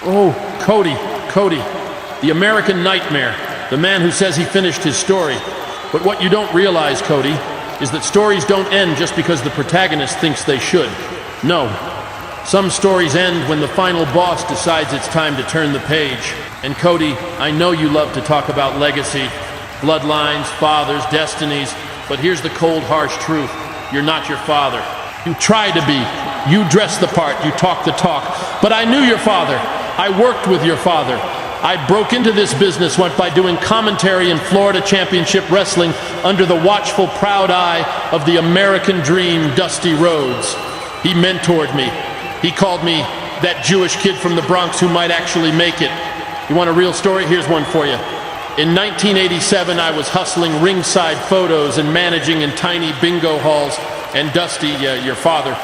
Oh, Cody, the American nightmare, the man who says he finished his story. But what you don't realize, Cody, is that stories don't end just because the protagonist thinks they should. No. Some stories end when the final boss decides it's time to turn the page. And Cody, I know you love to talk about legacy, bloodlines, fathers, destinies, but here's the cold, harsh truth. You're not your father. You try to be. You dress the part. You talk the talk. But I knew your father. I worked with your father. I broke into this business by doing commentary in Florida Championship Wrestling under the watchful, proud eye of the American Dream, Dusty Rhodes. He mentored me. He called me that Jewish kid from the Bronx who might actually make it. You want a real story? Here's one for you. In 1987, I was hustling ringside photos and managing in tiny bingo halls, and Dusty, your father,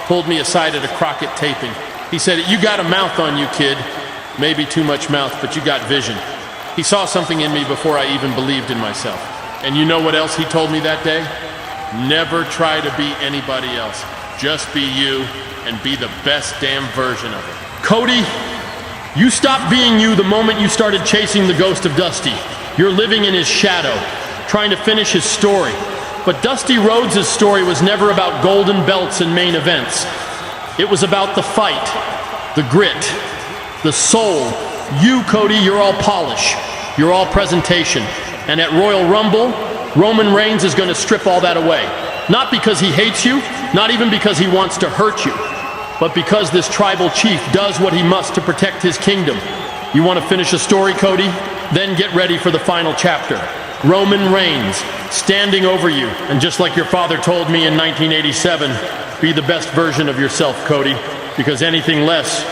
pulled me aside at a Crockett taping. He said, "You got a mouth on you, kid. Maybe too much mouth, but you got vision." He saw something in me before I even believed in myself. And you know what else he told me that day? Never try to be anybody else. Just be you and be the best damn version of it. Cody, you stopped being you the moment you started chasing the ghost of Dusty. You're living in his shadow, trying to finish his story. But Dusty Rhodes' story was never about golden belts and main events. It was about the fight, the grit, the soul. You, Cody, you're all polish. You're all presentation. And at Royal Rumble, Roman Reigns is going to strip all that away. Not because he hates you, not even because he wants to hurt you, but because this tribal chief does what he must to protect his kingdom. You want to finish a story, Cody? Then get ready for the final chapter. Roman Reigns, standing over you. And just like your father told me in 1987, be the best version of yourself, Cody, because anything less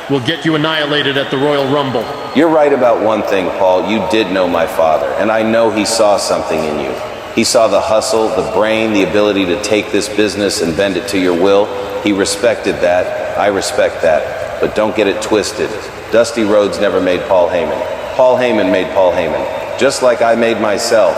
will get you annihilated at the Royal Rumble. You're right about one thing, Paul. You did know my father, and I know he saw something in you. He saw the hustle, the brain, the ability to take this business and bend it to your will. He respected that. I respect that. But don't get it twisted. Dusty Rhodes never made Paul Heyman. Paul Heyman made Paul Heyman, just like I made myself.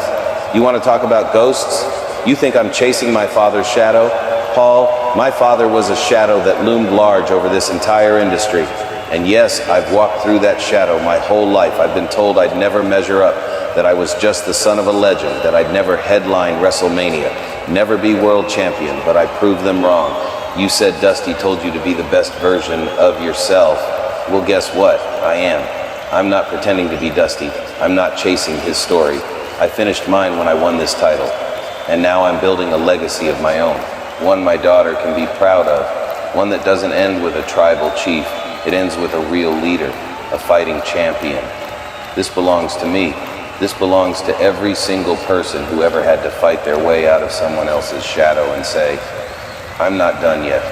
You want to talk about ghosts? You think I'm chasing my father's shadow? Paul, my father was a shadow that loomed large over this entire industry. And yes, I've walked through that shadow my whole life. I've been told I'd never measure up, that I was just the son of a legend, that I'd never headline WrestleMania, never be world champion, but I proved them wrong. You said Dusty told you to be the best version of yourself. Well, guess what? I am. I'm not pretending to be Dusty. I'm not chasing his story. I finished mine when I won this title. And now I'm building a legacy of my own. One my daughter can be proud of. One that doesn't end with a tribal chief. It ends with a real leader, a fighting champion. This belongs to me. This belongs to every single person who ever had to fight their way out of someone else's shadow and say, I'm not done yet.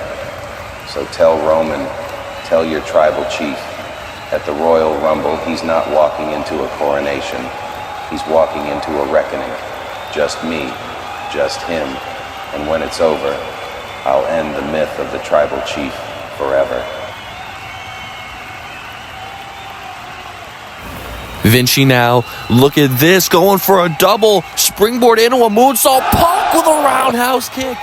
So tell Roman, tell your tribal chief, at the Royal Rumble, he's not walking into a coronation. He's walking into a reckoning. Just me, just him. And when it's over, I'll end the myth of the tribal chief forever. Vinci now, look at this, going for a double springboard into a moonsault. Punk with a roundhouse kick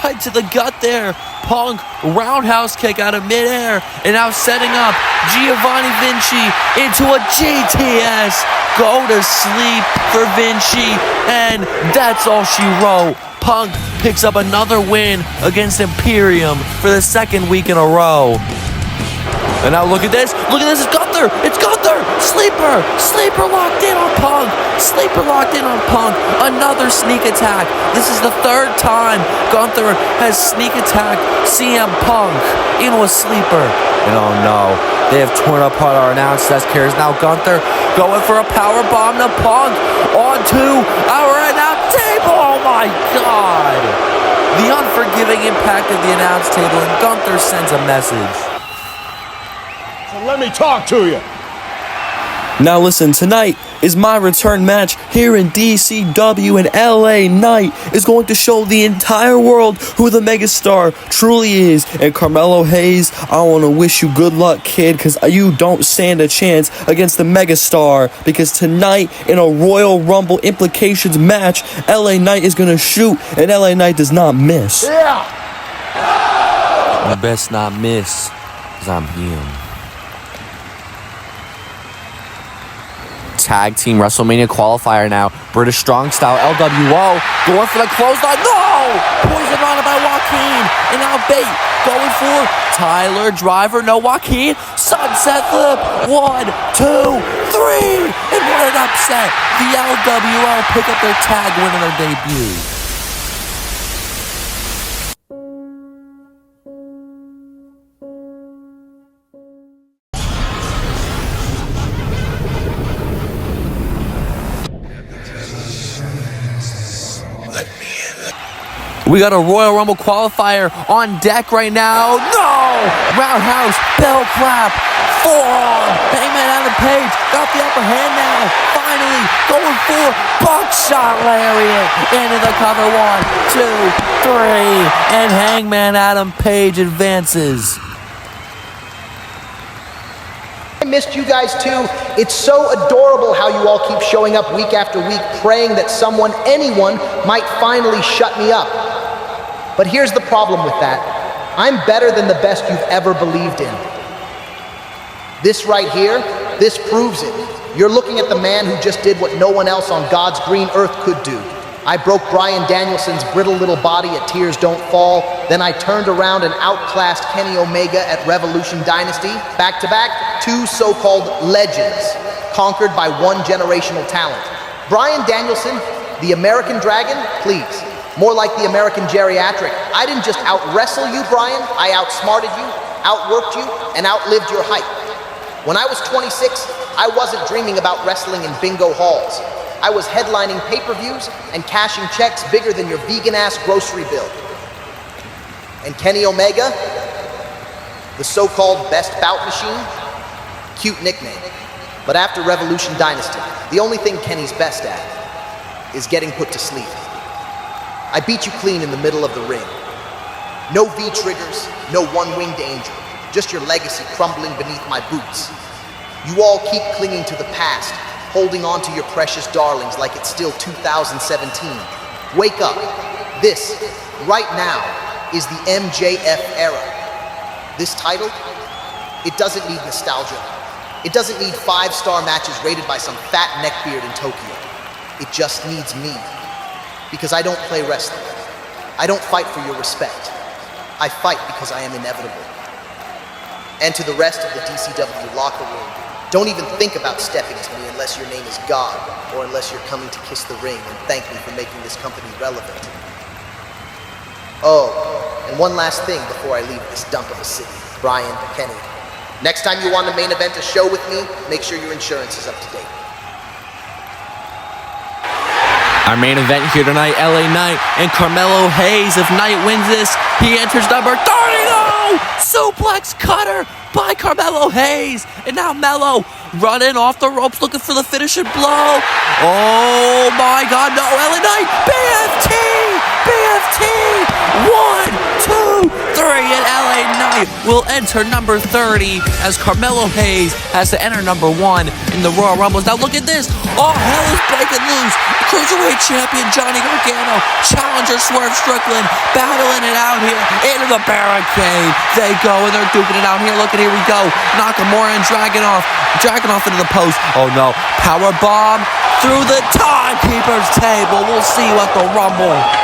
right to the gut there. Punk, roundhouse kick out of midair, and now setting up Giovanni Vinci into a GTS. Go to sleep for Vinci, and that's all she wrote. Punk picks up another win against Imperium for the second week in a row. And now look at this, it's Gunther, sleeper locked in on Punk, another sneak attack. This is the third time Gunther has sneak attacked CM Punk into a sleeper. And oh no, they have torn apart our announce desk here. Now Gunther going for a power bomb to Punk onto our announce table. Oh my God. The unforgiving impact of the announce table, and Gunther sends a message. Let me talk to you. Now listen, tonight is my return match here in DCW, and LA Knight is going to show the entire world who the megastar truly is. And Carmelo Hayes, I want to wish you good luck, kid, because you don't stand a chance against the megastar, because tonight in a Royal Rumble implications match, LA Knight is going to shoot, and LA Knight does not miss. Yeah. You best not miss, because I'm him. tag team WrestleMania qualifier now. British Strong Style LWO going for the clothesline. No! Poison on it by Joaquin. And now Bate going for Tyler Driver. No, Joaquin. Sunset flip. 1, 2, 3. And what an upset. The LWO pick up their tag win in their debut. We got a Royal Rumble qualifier on deck right now. No! Roundhouse, bell clap, forearm. Hangman Adam Page got the upper hand now. Finally going for buckshot lariat into the cover. 1, 2, 3, and Hangman Adam Page advances. I missed you guys too. It's so adorable how you all keep showing up week after week praying that someone, anyone, might finally shut me up. But here's the problem with that. I'm better than the best you've ever believed in. This right here, this proves it. You're looking at the man who just did what no one else on God's green earth could do. I broke Bryan Danielson's brittle little body at Tears Don't Fall. Then I turned around and outclassed Kenny Omega at Revolution Dynasty. Back to back, 2 so-called legends, conquered by 1 generational talent. Bryan Danielson, the American Dragon, please. More like the American Geriatric. I didn't just out-wrestle you, Bryan. I outsmarted you, outworked you, and outlived your hype. When I was 26, I wasn't dreaming about wrestling in bingo halls. I was headlining pay-per-views and cashing checks bigger than your vegan-ass grocery bill. And Kenny Omega, the so-called best bout machine, cute nickname. But after Revolution Dynasty, the only thing Kenny's best at is getting put to sleep. I beat you clean in the middle of the ring. No V-triggers, no one-winged angel, just your legacy crumbling beneath my boots. You all keep clinging to the past, holding on to your precious darlings like it's still 2017. Wake up. This, right now, is the MJF era. This title, it doesn't need nostalgia. It doesn't need 5-star matches rated by some fat neckbeard in Tokyo. It just needs me. Because I don't play wrestling. I don't fight for your respect. I fight because I am inevitable. And to the rest of the DCW locker room, don't even think about stepping to me unless your name is God, or unless you're coming to kiss the ring and thank me for making this company relevant. Oh, and one last thing before I leave this dump of a city. Bryan, Kenny, next time you want to main event a show with me, make sure your insurance is up to date. Our main event here tonight, LA Knight and Carmelo Hayes. If Knight wins this, he enters number 30. No! Suplex cutter by Carmelo Hayes. And now Melo running off the ropes looking for the finishing blow. Oh my God, no, LA Knight, BFT! BFT! 1, 2, 3, and LA Knight will enter number 30 as Carmelo Hayes has to enter number 1 in the Royal Rumbles. Now look at this. All hell is breaking loose. Cruiserweight champion Johnny Gargano, challenger Swerve Strickland, battling it out here into the barricade. They go and they're duking it out here. Look at, here we go. Nakamura and Dragunov into the post. Oh no, power bomb through the timekeeper's table. We'll see you at the Rumble.